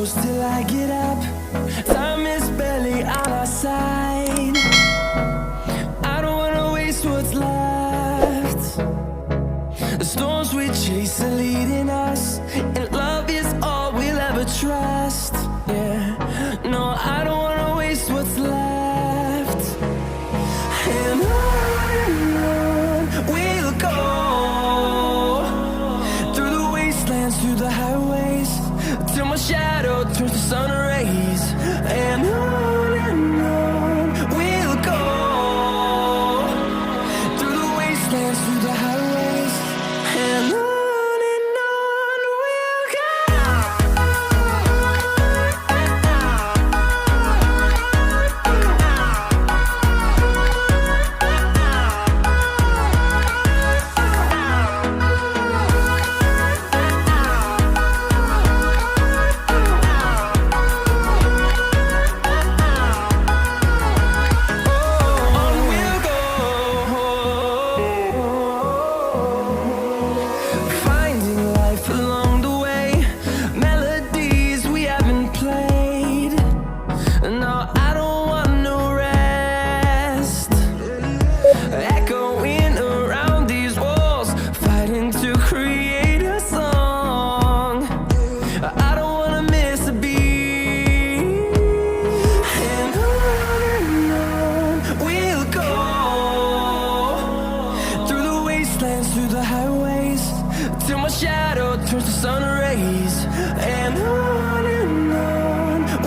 close till I get up. Time is barely on our side. I don't wanna waste what's left. The storms we chase are leading us, and love is all we'll ever trust. Yeah, no, I don't wanna waste what's left. And on we'll go, through the wastelands, through the highways, till my shadow turns to sun rays. And on we'll go, through the wastelands, through the highways, and on we'll go. Through the highways, till my shadow turns to sun rays. And on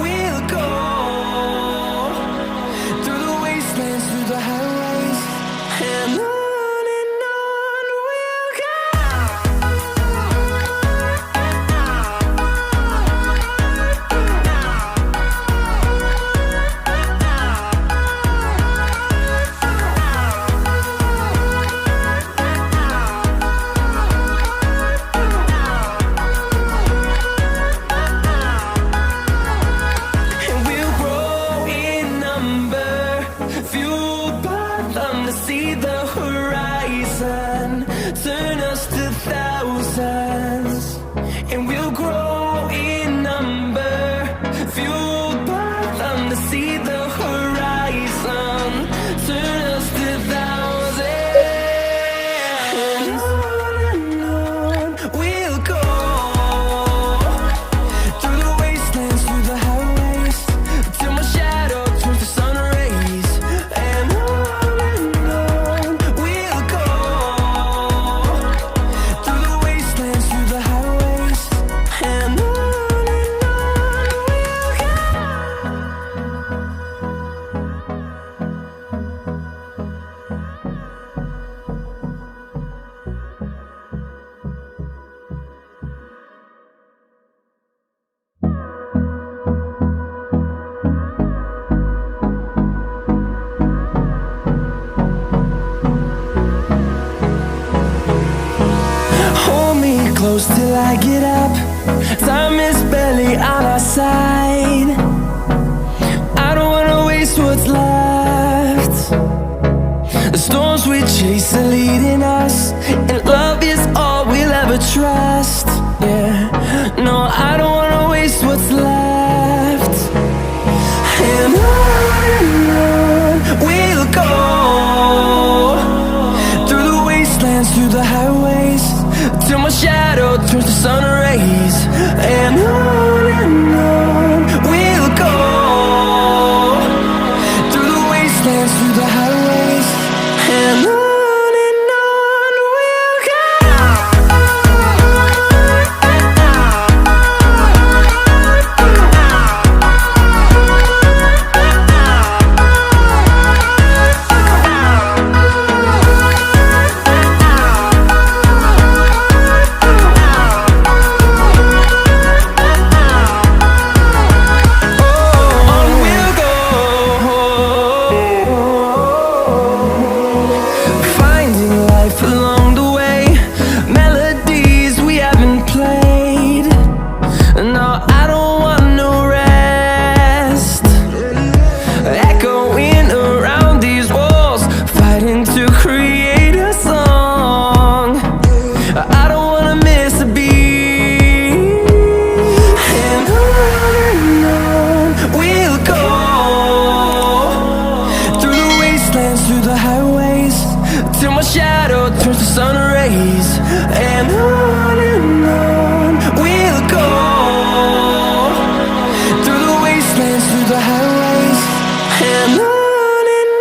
we'll go, through the wastelands, through the highways, and on we'll go. See the horizon, turn us to thousands, and we'll grow in number, fueled by them. To see the horizon, turn us to thousands, and on we'll go, through the wastelands, through the highways, till my shadow turns to sun rays. And close till I get up. Time is barely on our side. I don't wanna waste what's left. The storms we chase are leading us, and love is all we'll ever trust. Yeah, no, I don't wanna waste what's left. And on we'll go, through the wastelands, through the highways, till my shadow turns to sun rays. And